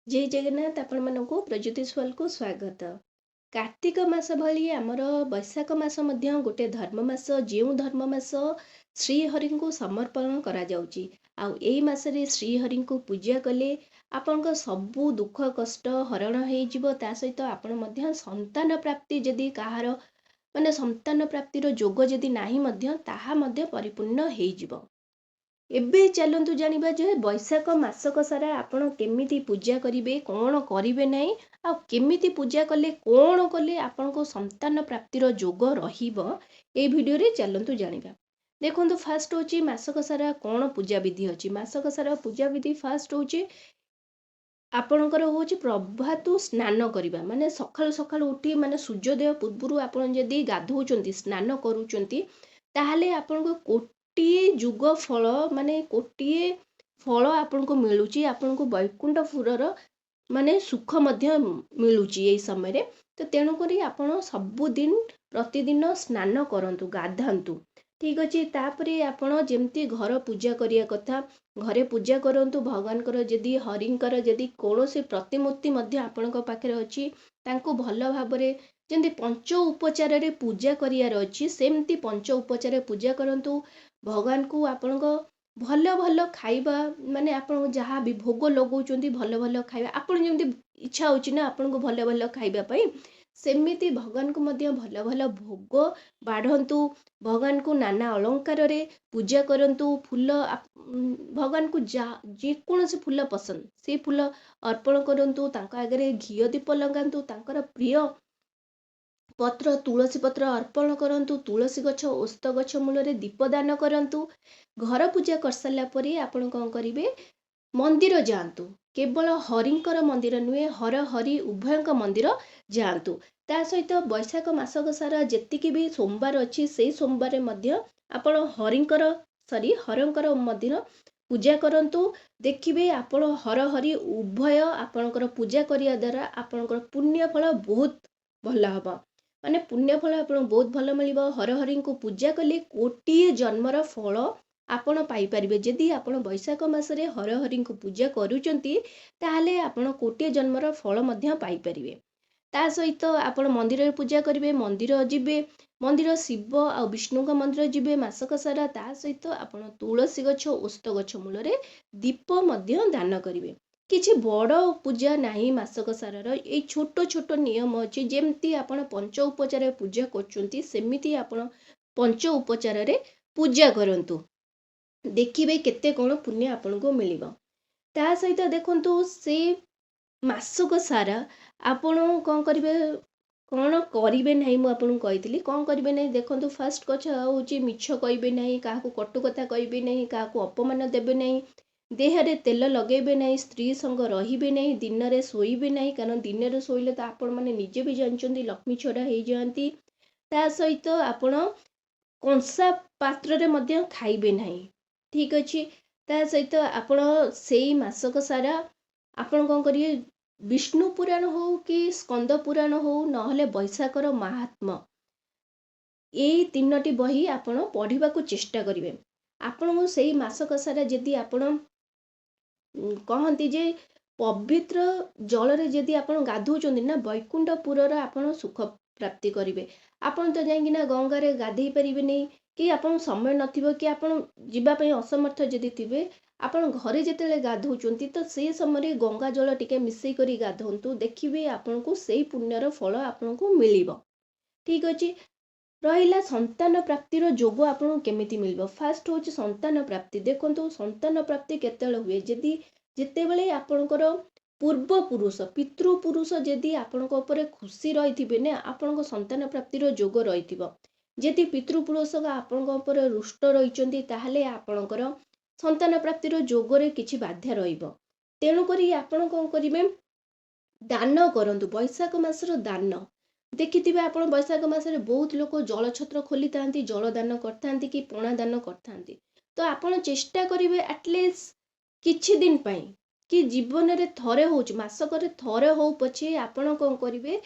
जय जगन्नाथ आपण मानकु प्रज्योतिषवाल को स्वागत। कार्तिक मास भली आमर बैशाख मास मध्य गोटे धर्म मास जो धर्म मास श्रीहरि को समर्पण करा जाउची। आउ एई मासरे श्रीहरि को पूजा कले आपनक सबु दुख कष्ट हरण हे जिवो। ता सहित आपण मध्य संतान प्राप्ति जदि काहार माने संतान प्राप्तिर जोग जदि नाही मध्य ताहा मध्य परिपूर्ण हे जिवो। एबे चलतु जानिबा जे बैशाख मासक सारा आपण केमिति पूजा करिवे कोन करिवे नै आ केमिति पूजा कले कोन कले आपनको संतान प्राप्तिर जोग रहिबो ए वीडियो रे चलतु जानिबा। देखंतु फास्ट होची मासक सारा कोन पूजा विधि अछि। मासक सारा पूजा विधि फास्ट होची आपणकर होची प्रभातु स्नान करिबा माने सखाल सखाल उठी माने सूर्योदय पूर्वरु आपण जदी गाधौचंती स्नान करूचंती ताहाले आपनको कोटिए जुग फल माने कोटिए फल आपनको मिलुची। आपनको वैकुंठपुरर माने सुख मध्य मिलुची एई समय रे। तो तेणु करी आपण सबुदिन प्रतिदिन स्नान करंतु गाधांतु ठीक अछि। तापरे आपण जेमती घर पूजा करिया कथा घरे पूजा करंतु। भगवानकर जदि हरिंकर जदि कौनसी प्रतिमूर्ति मध्य आपणक पाखरे अछि तांको भल भाबरे जेमती पंच उपचार रे पूजा करियार अछि सेमती पंच उपचार पूजा करंतु। भगवान को आपणक भल भल खाइबा माने आपण जहाँ भी भोग लगौचंती भल भल खाइबा आपण जेमती इच्छा होची ना आपनको भल भल खाइबा पई सेमिति भगवान को मध्य भल भल भोग बाढ़ंतु। भगवान को नाना अलंकार रे पूजा करंतु। फूल भगवान को जेकोसी फूल पसंद से फूल अर्पण करंतु। तांका आगे घियो दीप लगांतु। तांकर प्रिय पत्र तुलसी पत्र अर्पण करंतु। तुलसी गछ ओस्त गछ मूल रे दीपदान करंतु। घर पूजा कर सारा परे आपण कौन करिवे मंदिर जातु। केवल हरिंकर मंदिर नुहे हर हरि उभयंक मंदिर जातु। ता सहित बैशाख मासक सारा जेतिकी भी सोमवार अच्छी से सोमवार मध्य आपण हरिंकर हरंकर मंदिर पूजा करंतु। देखिबे आपण हर हरि उभय आपणकर पूजा करिया द्वारा आपणकर पुण्य फल बहुत भल हबा माने पुण्य फल आपण बहुत भल मिलिबो। हर हरि को पूजा कले कोटिए जन्मर फल आपण पाई परिबे। जदि आपण बैशाख मासरे हर हरि को पूजा करूचंती ताहाले आपण कोटिए जन्मर फल मध्य पाई परिबे। ता सहित आपण मंदिर पूजा करिवे मंदिर जिबे मंदिर शिव आ विष्णु का मंदिर जिबे मासक सारा। ता सहित आपण तुलसी गछ ओस्त गछ मूल रे दीप मध्य दान करिवे। किछि बड़ पूजा नाही मासक सारार ए छोट छोट नियम अछि। जेमती आपण पंच उपचार पूजा करचंती सेमिति आपण पंच उपचार रे पूजा करंतु। देखिबे केते कोन पुण्य आपण को मिलिबो। ता सहित देखंतु से मासक सारा आपण कौन करिवे कौन करिवे नहीं मु आपन कहितली कौन करिवे नहीं। देखंतु फास्ट कथा होची मिछ कहिबे नहीं काहाकू कटु कथा कहिबे नहीं काहाकू अपमान देबे नहीं देह रे तेल लगेबे नहीं स्त्री संग रहिबे नहीं दिन रे सोइबे नहीं कारण दिन रे सोइले तो आपण माने निजे भी जानचंदी लक्ष्मी छोड़ा हे जानती। ता सहित आपण कंसा पात्र रे मध्य खाइबे नहीं ठीक अछि। ता सहित आपण सेई मासक सारा आपण कौन करिए विष्णु पुराण हो कि स्कंद पुराण हो नहले बैशाखर महात्मा यही तीनोटी बही आपण पढ़ा चेष्टा करिवे। आपण से मासक सारा जदि आपण कहती जे पवित्र जल रे जदि आपण गाधौचंदी ना वैकुंठपुरर आपण सुख प्राप्ति करिवे। आपण तो जाइकिना गंगा रे गाधेई परिबे नहीं कि आपण समय नथिबो कि आपण जिबा पई असमर्थ जदि थिबे आपण घरे जेतेले गाधौचंती तो से समय गंगा जल टिके मिसई करी गाधंतु। देखिबे आपनको सेई पुण्यर फल आपनको मिलिबो ठीक अछि। रहिला संतान प्राप्तिर जोग आपन केमिति मिलबो। फास्ट होची संतान प्राप्ति। देखंतु संतान प्राप्ति केतेले हुए जदि जेतेबेले आपनकर पूर्व पुरुष पितृ पुरुष जदि आपनको ऊपर खुशी रहिथिबे ने आपनको संतान प्राप्तिर जोग रहिथिबो। जदि पितृ पुरुष आपनको ऊपर रुष्ट रहिचंती ताहाले आपनकर संतान प्राप्तिर जोगरे किछि बाध्य रहिबो। तेणु करी आपण कोन करिवे दान करंतु। बैशाख मासर दान देखिथिबे आपण बैशाख मासरे बहुत लोक जल छत्र खोली थांती जल दान करथांती कि पणा दान करथांती। तो आपण चेष्टा करिवे एटलीस्ट किछि दिन पई कि जीवन रे थरे होच मासक रे थरे हो पछे आपण कोन करिवे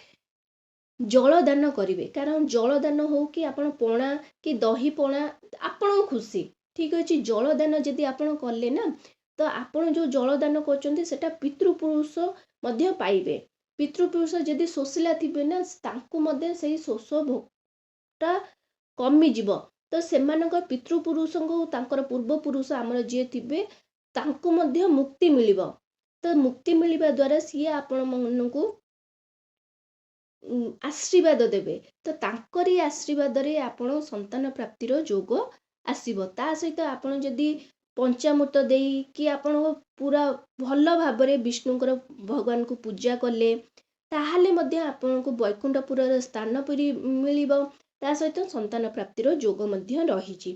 जल दान करिवे। कारण जल दान हो कि आपण पणा कि दही पणा आपण खुशी ठीक अछि। जल दान जदि आपण करले ना ତ ଆପଣ ଯେଉଁ ଜଳଦାନ କରୁଛନ୍ତି ସେଟା ପିତୃପୁରୁଷ ମଧ୍ୟ ପାଇବେ। ପିତୃପୁରୁଷ ଯଦି ଶୋଷିଲା ଥିବେ ନା ତାଙ୍କୁ ମଧ୍ୟ ସେଇ ଶୋଷ ଭୋଗଟା କମିଯିବ। ତ ସେମାନଙ୍କ ପିତୃପୁରୁଷଙ୍କୁ ତାଙ୍କର ପୂର୍ବପୁରୁଷ ଆମର ଯିଏ ଥିବେ ତାଙ୍କୁ ମଧ୍ୟ ମୁକ୍ତି ମିଳିବ। ତ ମୁକ୍ତି ମିଳିବା ଦ୍ୱାରା ସିଏ ଆପଣମାନଙ୍କୁ ଆଶୀର୍ବାଦ ଦେବେ। ତ ତାଙ୍କରି ଆଶୀର୍ବାଦରେ ଆପଣ ସନ୍ତାନ ପ୍ରାପ୍ତିର ଯୋଗ ଆସିବ। ତା ସହିତ ଆପଣ ଯଦି ପଞ୍ଚାମୃତ ଦେଇ କି ଆପଣ ପୁରା ଭଲ ଭାବରେ ବିଷ୍ଣୁଙ୍କର ଭଗବାନଙ୍କୁ ପୂଜା କଲେ ତାହେଲେ ମଧ୍ୟ ଆପଣଙ୍କୁ ବୈକୁଣ୍ଠପୁରର ସ୍ଥାନ ମିଳିବ। ତା ସହିତ ସନ୍ତାନ ପ୍ରାପ୍ତିର ଯୋଗ ମଧ୍ୟ ରହିଛି।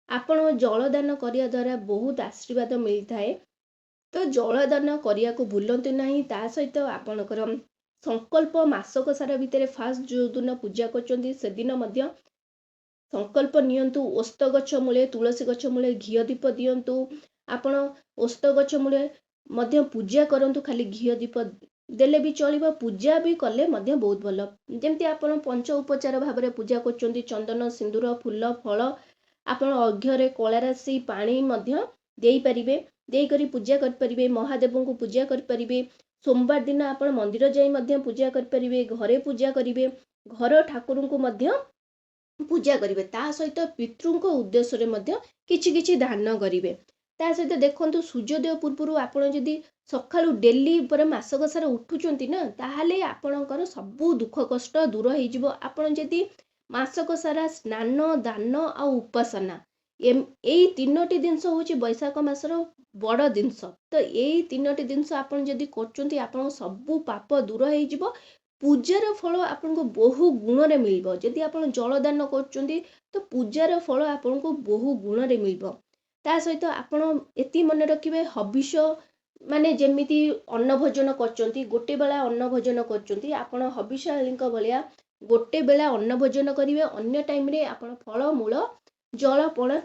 ଆପଣ ଜଳଦାନ କରିବା ଦ୍ୱାରା ବହୁତ ଆଶୀର୍ବାଦ ମିଳିଥାଏ। ତ ଜଳଦାନ କରିବାକୁ ଭୁଲନ୍ତୁ ନାହିଁ। ତା ସହିତ ଆପଣଙ୍କର ସଂକଳ୍ପ ମାସକ ସାରା ଭିତରେ ଫାଷ୍ଟ ଯେଉଁ ଦିନ ପୂଜା କରୁଛନ୍ତି ସେଦିନ ମଧ୍ୟ ସଂକଳ୍ପ ନିଅନ୍ତୁ। ଓସ୍ତ ଗଛ ମୂଳେ ତୁଳସୀ ଗଛ ମୂଳେ ଘିଅ ଦୀପ ଦିଅନ୍ତୁ। ଆପଣ ଓସ୍ତ ଗଛ ମୂଳେ ମଧ୍ୟ ପୂଜା କରନ୍ତୁ। ଖାଲି ଘିଅ ଦୀପ ଦେଲେ ବି ଚଳିବ, ପୂଜା ବି କଲେ ମଧ୍ୟ ବହୁତ ଭଲ। ଯେମିତି ଆପଣ ପଞ୍ଚ ଉପଚାର ଭାବରେ ପୂଜା କରୁଛନ୍ତି, ଚନ୍ଦନ ସିନ୍ଦୁର ଫୁଲ ଫଳ, ଆପଣ ଅର୍ଘ୍ୟରେ କଳାରାଶି ପାଣି ମଧ୍ୟ ଦେଇପାରିବେ। ଦେଇକରି ପୂଜା କରିପାରିବେ। ମହାଦେବଙ୍କୁ ପୂଜା କରିପାରିବେ। ସୋମବାର ଦିନ ଆପଣ ମନ୍ଦିର ଯାଇ ମଧ୍ୟ ପୂଜା କରିପାରିବେ। ଘରେ ପୂଜା କରିବେ। ଘର ଠାକୁରଙ୍କୁ ମଧ୍ୟ ପୂଜା କରିବେ। ତା ସହିତ ପିତୃଙ୍କ ଉଦ୍ଦେଶ୍ୟରେ ମଧ୍ୟ କିଛି କିଛି ଦାନ କରିବେ। ତା ସହିତ ଦେଖନ୍ତୁ, ସୂର୍ଯ୍ୟୋଦୟ ପୂର୍ବରୁ ଆପଣ ଯଦି ସକାଳୁ ଡେଲି ଉପରେ ମାସକ ସାରା ଉଠୁଛନ୍ତି ନା ତାହେଲେ ଆପଣଙ୍କର ସବୁ ଦୁଃଖ କଷ୍ଟ ଦୂର ହେଇଯିବ। ଆପଣ ଯଦି ମାସକ ସାରା ସ୍ନାନ ଦାନ ଆଉ ଉପାସନା ଏଇ ତିନୋଟି ଜିନିଷ ହେଉଛି ବୈଶାଖ ମାସର ବଡ଼ ଜିନିଷ। ତ ଏଇ ତିନୋଟି ଜିନିଷ ଆପଣ ଯଦି କରୁଛନ୍ତି ଆପଣଙ୍କ ସବୁ ପାପ ଦୂର ହେଇଯିବ। ପୂଜାର ଫଳ ଆପଣଙ୍କୁ ବହୁ ଗୁଣରେ ମିଳିବ। ଯଦି ଆପଣ ଜଳଦାନ କରୁଛନ୍ତି ତ ପୂଜାର ଫଳ ଆପଣଙ୍କୁ ବହୁ ଗୁଣରେ ମିଳିବ। ତା ସହିତ ଆପଣ ଏତିକି ମନେ ରଖିବେ, ହବିଷ ମାନେ ଯେମିତି ଅନ୍ନ ଭୋଜନ କରୁଛନ୍ତି, ଗୋଟେ ବେଳା ଅନ୍ନ ଭୋଜନ କରୁଛନ୍ତି, ଆପଣ ହବିଷାଳୀଙ୍କ ଭଳିଆ ଗୋଟେ ବେଳା ଅନ୍ନ ଭୋଜନ କରିବେ। ଅନ୍ୟ ଟାଇମରେ ଆପଣ ଫଳମୂଳ ଜଳ ପଣା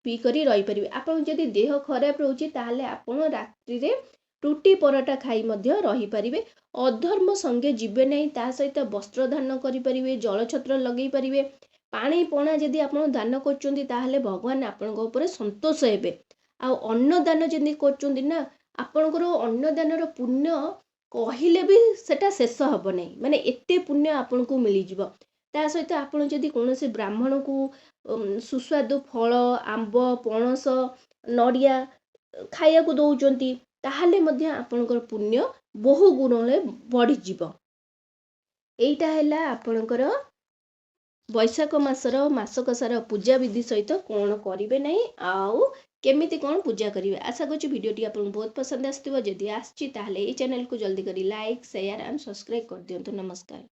ପିଇକରି ରହିପାରିବେ। ଆପଣ ଯଦି ଦେହ ଖରାପ ରହୁଛି ତାହେଲେ ଆପଣ ରାତ୍ରିରେ ରୁଟି ପରଟା ଖାଇ ମଧ୍ୟ ରହିପାରିବେ। ଅଧର୍ମ ସଙ୍ଗେ ଯିବେ ନାହିଁ। ତା ସହିତ ବସ୍ତ୍ର ଦାନ କରିପାରିବେ, ଜଳଛତ୍ର ଲଗେଇ ପାରିବେ। ପାଣି ପଣା ଯଦି ଆପଣ ଦାନ କରୁଛନ୍ତି ତାହେଲେ ଭଗବାନ ଆପଣଙ୍କ ଉପରେ ସନ୍ତୋଷ ହେବେ। ଆଉ ଅନ୍ନଦାନ ଯଦି କରୁଛନ୍ତି ନା ଆପଣଙ୍କର ଅନ୍ନଦାନର ପୁଣ୍ୟ କହିଲେ ବି ସେଟା ଶେଷ ହବ ନାହିଁ। ମାନେ ଏତେ ପୁଣ୍ୟ ଆପଣଙ୍କୁ ମିଳିଯିବ। ତା ସହିତ ଆପଣ ଯଦି କୌଣସି ବ୍ରାହ୍ମଣକୁ ସୁସ୍ୱାଦୁ ଫଳ, ଆମ୍ବ, ପଣସ, ନଡ଼ିଆ ଖାଇବାକୁ ଦଉଛନ୍ତି ତାହେଲେ ମଧ୍ୟ ଆପଣଙ୍କର ପୁଣ୍ୟ ବହୁ ଗୁଣରେ ବଢ଼ିଯିବ। ଏଇଟା ହେଲା ଆପଣଙ୍କର ବୈଶାଖ ମାସର ମାସକ ସାରା ପୂଜା ବିଧି ସହିତ କ'ଣ କରିବେ ନାହିଁ ଆଉ କେମିତି କ'ଣ ପୂଜା କରିବେ। ଆଶା କରୁଛି ଭିଡ଼ିଓଟି ଆପଣଙ୍କୁ ବହୁତ ପସନ୍ଦ ଆସିଥିବ। ଯଦି ଆସିଛି ତାହେଲେ ଏଇ ଚ୍ୟାନେଲକୁ ଜଲ୍ଦି କରି ଲାଇକ୍ ସେୟାର ଆଣ୍ଡ ସବସ୍କ୍ରାଇବ୍ କରିଦିଅନ୍ତୁ। ନମସ୍କାର।